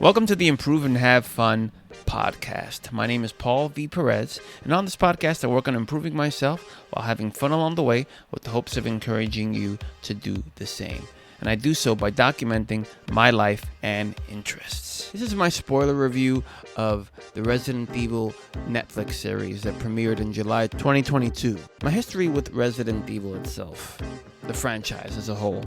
Welcome to the Improve and Have Fun podcast. My name is Paul V. Perez, and on this podcast, I work on improving myself while having fun along the way with the hopes of encouraging you to do the same. And I do so by documenting my life and interests. This is my spoiler review of the Resident Evil Netflix series that premiered in July 2022. My history with Resident Evil itself, the franchise as a whole.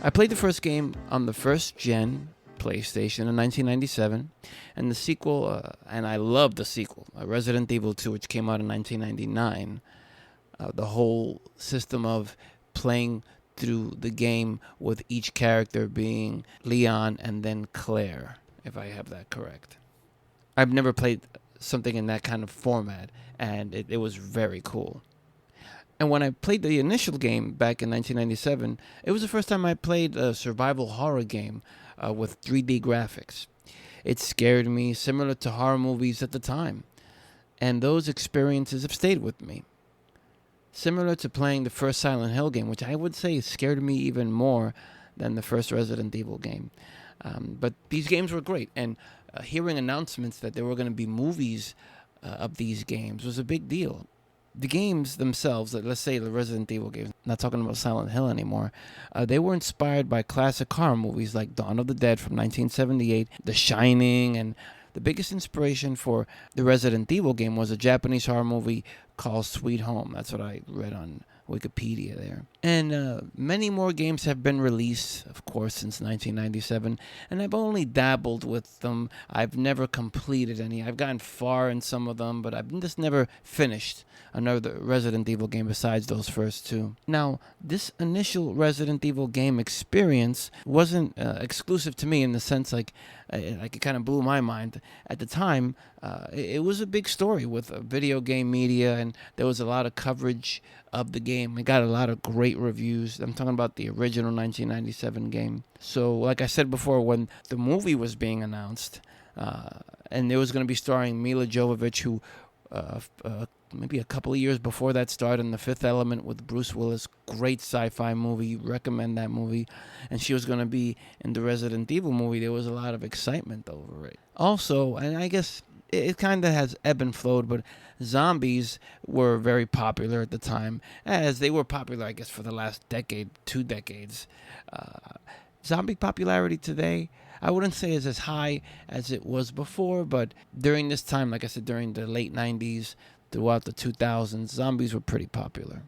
I played the first game on the first gen PlayStation in 1997, and the sequel, and I love the sequel, Resident Evil 2, which came out in 1999. The whole system of playing through the game with each character being Leon and then Claire, if I have that correct. I've never played something in that kind of format, and it was very cool. And when I played the initial game back in 1997, it was the first time I played a survival horror game with 3D graphics. It scared me, similar to horror movies at the time. And those experiences have stayed with me. Similar to playing the first Silent Hill game, which I would say scared me even more than the first Resident Evil game. But these games were great. And hearing announcements that there were going to be movies of these games was a big deal. The games themselves, let's say the Resident Evil games, not talking about Silent Hill anymore, they were inspired by classic horror movies like Dawn of the Dead from 1978, The Shining, and the biggest inspiration for the Resident Evil game was a Japanese horror movie called Sweet Home. That's what I read on Wikipedia there. And many more games have been released, of course, since 1997, and I've only dabbled with them. I've never completed any. I've gotten far in some of them, but I've just never finished another Resident Evil game besides those first two. Now, this initial Resident Evil game experience wasn't exclusive to me in the sense like it kind of blew my mind. At the time, it was a big story with video game media, and there was a lot of coverage of the game. It got a lot of great reviews. I'm talking about the original 1997 game. So, like I said before, when the movie was being announced, and it was going to be starring Mila Jovovich, who maybe a couple of years before that starred in The Fifth Element with Bruce Willis. Great sci-fi movie. Recommend that movie. And she was going to be in the Resident Evil movie. There was a lot of excitement over it. Also, and I guess it kind of has ebb and flowed, but zombies were very popular at the time, as they were popular, I guess, for the last decade, 2 decades. Zombie popularity today, I wouldn't say is as high as it was before, but during this time, like I said, during the late 90s, throughout the 2000s, zombies were pretty popular.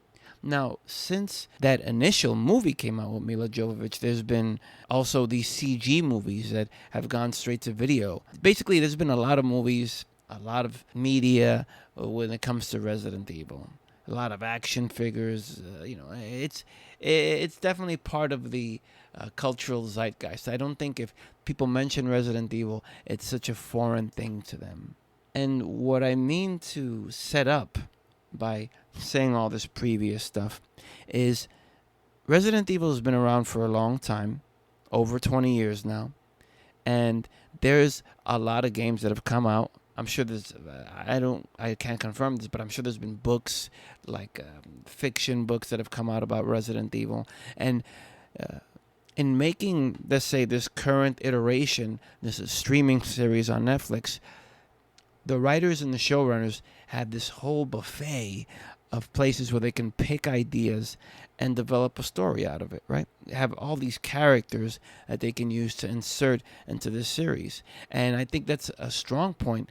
Now, since that initial movie came out with Mila Jovovich, there's been also these CG movies that have gone straight to video. Basically, there's been a lot of movies, a lot of media when it comes to Resident Evil. A lot of action figures, it's definitely part of the cultural zeitgeist. I don't think if people mention Resident Evil, it's such a foreign thing to them. And what I mean to set up by saying all this previous stuff is Resident Evil has been around for a long time, over 20 years now, and there's a lot of games that have come out. I'm sure there's, I can't confirm this, but I'm sure there's been books, like fiction books that have come out about Resident Evil. And in making, let's say, this current iteration, this is streaming series on Netflix, the writers and the showrunners have this whole buffet of places where they can pick ideas and develop a story out of it, right? They have all these characters that they can use to insert into this series. And I think that's a strong point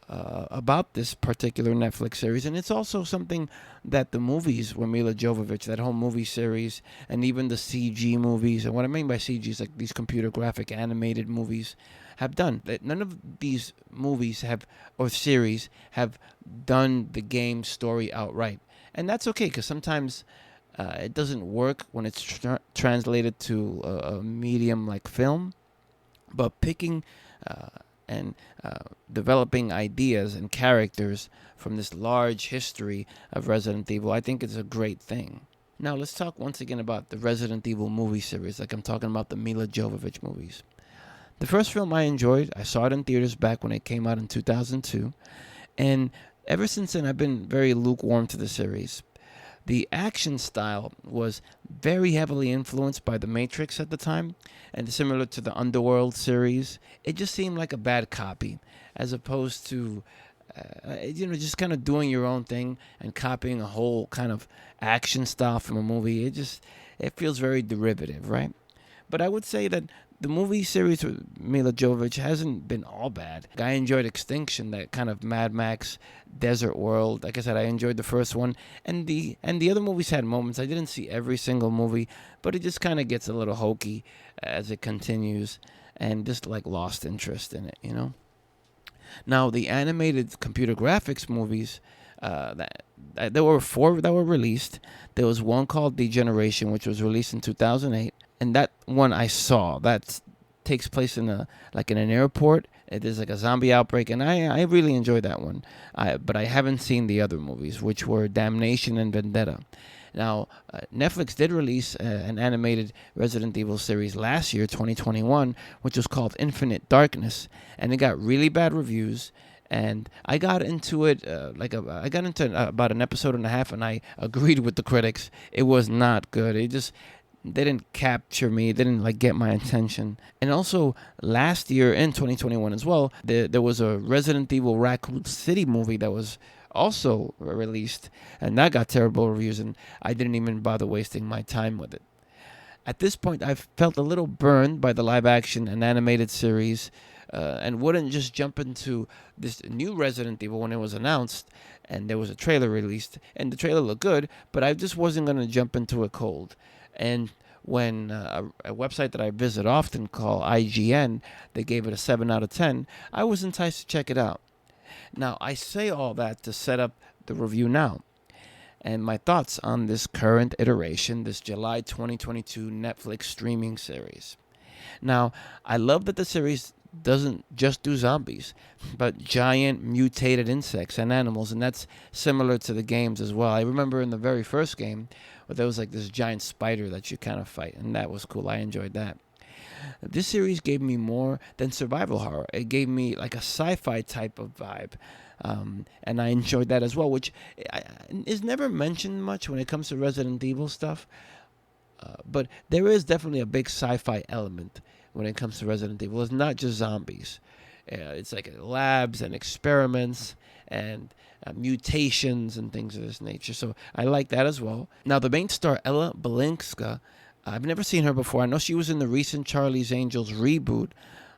about this particular Netflix series. And it's also something that the movies with Mila Jovovich, that whole movie series, and even the CG movies, and what I mean by CG is like these computer graphic animated movies, have done. None of these movies have, or series, have done the game story outright. And that's okay, because sometimes it doesn't work when it's translated to a medium like film. But picking and developing ideas and characters from this large history of Resident Evil, I think it's a great thing. Now, let's talk once again about the Resident Evil movie series, like I'm talking about the Mila Jovovich movies. The first film I enjoyed, I saw it in theaters back when it came out in 2002, and ever since then I've been very lukewarm to the series. The action style was very heavily influenced by The Matrix at the time, and similar to the Underworld series, it just seemed like a bad copy, as opposed to, just kind of doing your own thing and copying a whole kind of action style from a movie. It feels very derivative, right? But I would say that the movie series with Mila Jovovich hasn't been all bad. I enjoyed Extinction, that kind of Mad Max desert world. Like I said, I enjoyed the first one, and the other movies had moments. I didn't see every single movie, but it just kind of gets a little hokey as it continues, and just like lost interest in it. Now the animated computer graphics movies, there were 4 that were released. There was one called Degeneration, which was released in 2008. And that one I saw. That takes place in an airport. It is like a zombie outbreak, and I really enjoyed that one. But I haven't seen the other movies, which were Damnation and Vendetta. Now, Netflix did release an animated Resident Evil series last year, 2021, which was called Infinite Darkness, and it got really bad reviews. And I got into it I got into about an episode and a half, and I agreed with the critics. It was not good. They didn't capture me. They didn't get my attention. And also last year in 2021 as well, there was a Resident Evil Raccoon City movie that was also released, and that got terrible reviews, and I didn't even bother wasting my time with it. At this point, I've felt a little burned by the live action and animated series, and wouldn't just jump into this new Resident Evil when it was announced and there was a trailer released, and the trailer looked good, but I just wasn't going to jump into it cold. And when a website that I visit often called IGN, they gave it a 7 out of 10, I was enticed to check it out. Now, I say all that to set up the review now, and my thoughts on this current iteration, this July 2022 Netflix streaming series. Now, I love that the series doesn't just do zombies, but giant mutated insects and animals, and that's similar to the games as well. I remember in the very first game, there was this giant spider that you kind of fight, and that was cool. I enjoyed that. This series gave me more than survival horror. It gave me a sci-fi type of vibe, and I enjoyed that as well, which is never mentioned much when it comes to Resident Evil stuff. But there is definitely a big sci-fi element when it comes to Resident Evil. It's not just zombies. It's labs and experiments and mutations and things of this nature. So I like that as well. Now, the main star, Ella Balinska, I've never seen her before. I know she was in the recent Charlie's Angels reboot,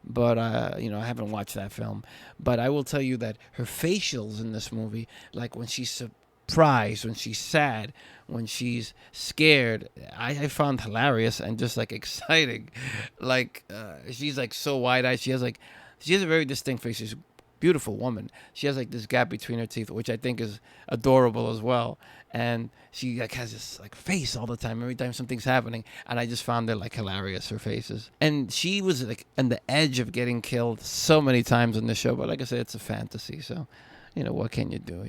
but I haven't watched that film. But I will tell you that her facials in this movie, like when she's surprised, when she's sad, when she's scared, I found hilarious and just exciting. She's so wide-eyed. She has a very distinct face. She's a beautiful woman. She has this gap between her teeth, which I think is adorable as well. And she has this face all the time every time something's happening, and I just found it hilarious, her faces. And she was on the edge of getting killed so many times in the show, but like I said, it's a fantasy, so what can you do?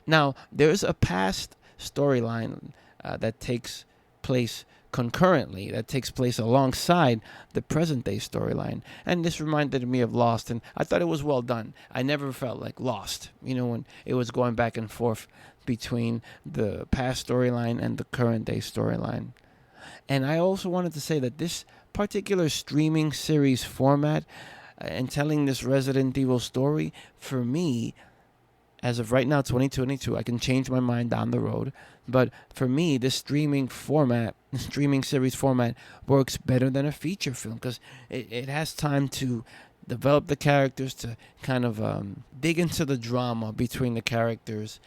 Now there's a past storyline that takes place concurrently, that takes place alongside the present day storyline, and this reminded me of Lost, and I thought it was well done. I never felt like Lost, when it was going back and forth between the past storyline and the current day storyline. And I also wanted to say that this particular streaming series format and telling this Resident Evil story, for me, as of right now, 2022, I can change my mind down the road. But for me, this streaming series format works better than a feature film because it has time to develop the characters, to kind of dig into the drama between the characters.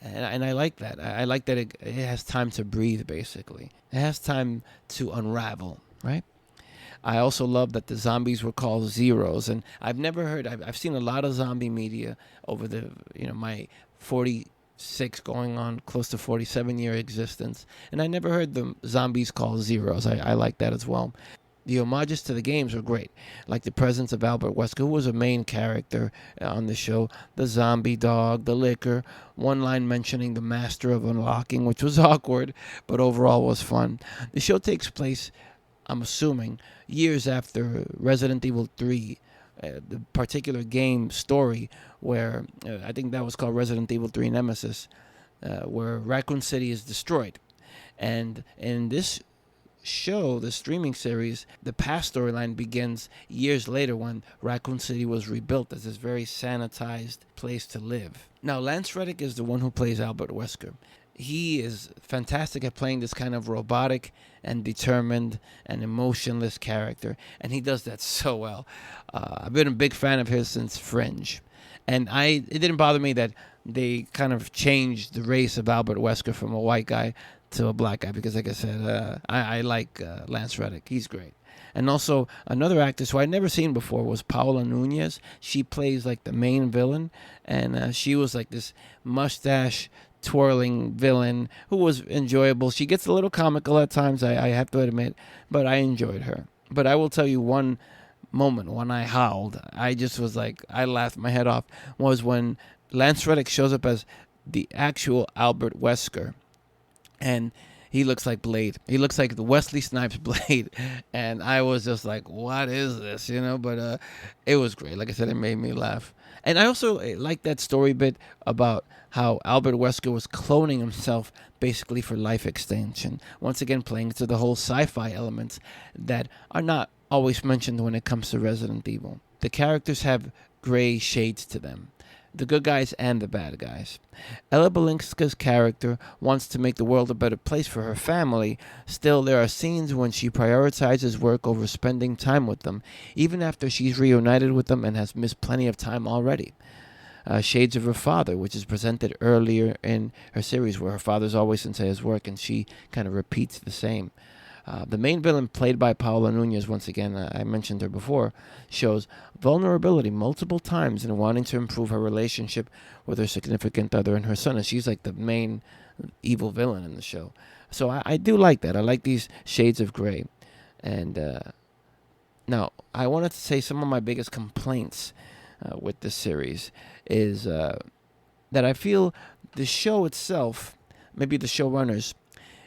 And I like that. I like that it has time to breathe, basically. It has time to unravel, right? I also love that the zombies were called Zeros, and I've seen a lot of zombie media over the my 46 going on close to 47-year existence, and I never heard the zombies called Zeros. I like that as well. The homages to the games were great, like the presence of Albert Wesker, who was a main character on the show, the zombie dog, the liquor, one line mentioning the master of unlocking, which was awkward, but overall was fun. The show takes place, I'm assuming, years after Resident Evil 3, the particular game story where I think that was called Resident Evil 3 Nemesis. where Raccoon City is destroyed. And in this show, the streaming series, the past storyline begins years later when Raccoon City was rebuilt as this very sanitized place to live. Now, Lance Reddick is the one who plays Albert Wesker. He is fantastic at playing this kind of robotic and determined and emotionless character, and he does that so well. I've been a big fan of his since Fringe, and it didn't bother me that they kind of changed the race of Albert Wesker from a white guy to a black guy, because like I said, I like Lance Reddick. He's great. And also another actress who I'd never seen before was Paula Nunez. She plays like the main villain, and she was like this mustache twirling villain who was enjoyable. She gets a little comical at times, I have to admit, but I enjoyed her. But I will tell you one moment when I howled, I just was like, I laughed my head off, was when Lance Reddick shows up as the actual Albert Wesker, and he looks like Blade. He looks like the Wesley Snipes Blade. And I was just like, what is this? But it was great. Like I said, it made me laugh. And I also like that story bit about how Albert Wesker was cloning himself basically for life extension. Once again, playing to the whole sci-fi elements that are not always mentioned when it comes to Resident Evil. The characters have gray shades to them, the good guys and the bad guys. Ella Balinska's character wants to make the world a better place for her family. Still, there are scenes when she prioritizes work over spending time with them, even after she's reunited with them and has missed plenty of time already. Shades of her father, which is presented earlier in her series, where her father's always into his work and she kind of repeats the same. The main villain, played by Paula Nunez, once again, I mentioned her before, shows vulnerability multiple times in wanting to improve her relationship with her significant other and her son. And she's like the main evil villain in the show. So I do like that. I like these shades of gray. And now, I wanted to say some of my biggest complaints with this series is that I feel the show itself, maybe the showrunners,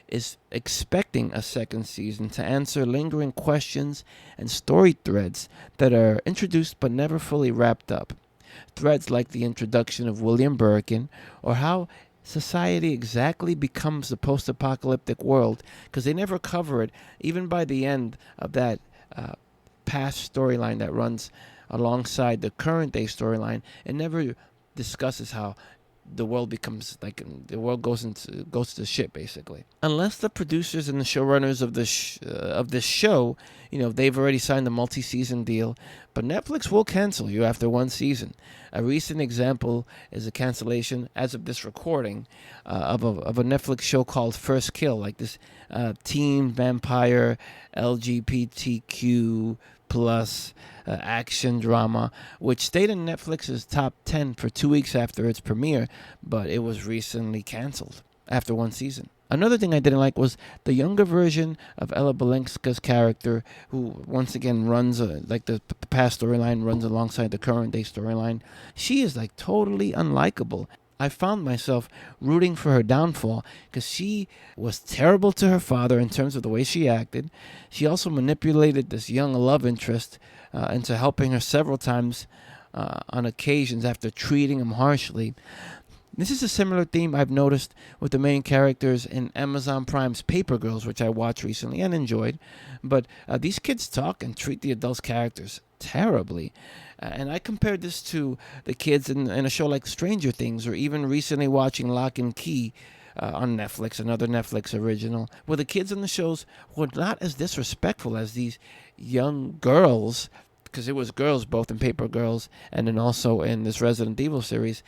is expecting a second season to answer lingering questions and story threads that are introduced but never fully wrapped up. Threads like the introduction of William Birkin, or how society exactly becomes the post-apocalyptic world, because they never cover it, even by the end of that past storyline that runs alongside the current day storyline. It never discusses how the world becomes like the world goes to shit, basically. Unless the producers and the showrunners of this show, they've already signed a multi-season deal, but Netflix will cancel you after one season. A recent example is a cancellation, as of this recording, of a Netflix show called First Kill, like this teen vampire LGBTQ plus action drama, which stayed in Netflix's top 10 for 2 weeks after its premiere, but it was recently canceled after one season. Another thing I didn't like was the younger version of Ella Balinska's character, who once again runs like the past storyline runs alongside the current day storyline. She is like totally unlikable. I found myself rooting for her downfall because she was terrible to her father in terms of the way she acted. She also manipulated this young love interest into helping her several times on occasions after treating him harshly. This is a similar theme I've noticed with the main characters in Amazon Prime's Paper Girls, which I watched recently and enjoyed. But these kids talk and treat the adult characters terribly. And I compared this to the kids in a show like Stranger Things, or even recently watching Lock and Key on Netflix, another Netflix original, where the kids in the shows were not as disrespectful as these young girls, because it was girls both in Paper Girls and then also in this Resident Evil series.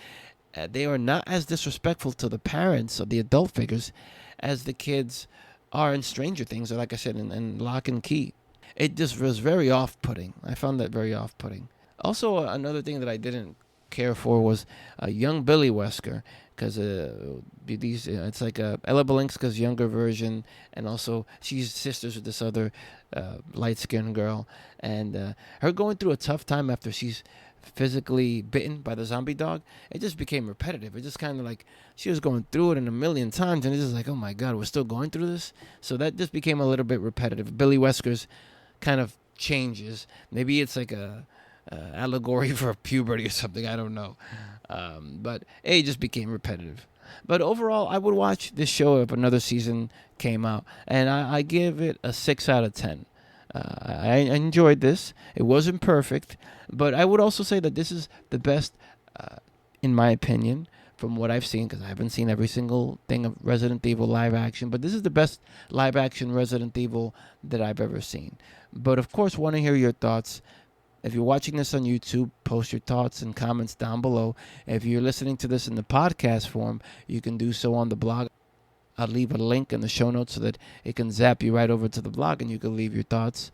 They are not as disrespectful to the parents or the adult figures as the kids are in Stranger Things, or like I said, in Lock and Key. It just was very off-putting. I found that very off-putting. Also, another thing that I didn't care for was young Billy Wesker, because it's like Ella Balinska's younger version, and also she's sisters with this other light-skinned girl, and her going through a tough time after she's physically bitten by the zombie dog. It just became repetitive. It just kind of like she was going through it in a million times, and it's just like, oh my god, we're still going through this. So that just became a little bit repetitive. Billy Wesker's kind of changes. Maybe it's like a allegory for puberty or something. I don't know. But it just became repetitive. But overall, I would watch this show if another season came out. And I give it a 6 out of 10. I enjoyed this. It wasn't perfect, but I would also say that this is the best, in my opinion, from what I've seen, because I haven't seen every single thing of Resident Evil live action, but this is the best live action Resident Evil that I've ever seen. But of course, want to hear your thoughts. If you're watching this on YouTube, post your thoughts and comments down below. If you're listening to this in the podcast form, you can do so on the blog. I'll leave a link in the show notes so that it can zap you right over to the blog and you can leave your thoughts,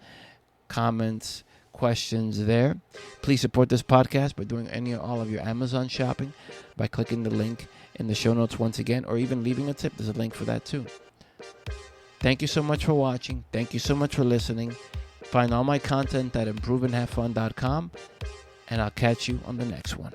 comments, questions there. Please support this podcast by doing any or all of your Amazon shopping by clicking the link in the show notes once again, or even leaving a tip. There's a link for that too. Thank you so much for watching. Thank you so much for listening. Find all my content at improveandhavefun.com, and I'll catch you on the next one.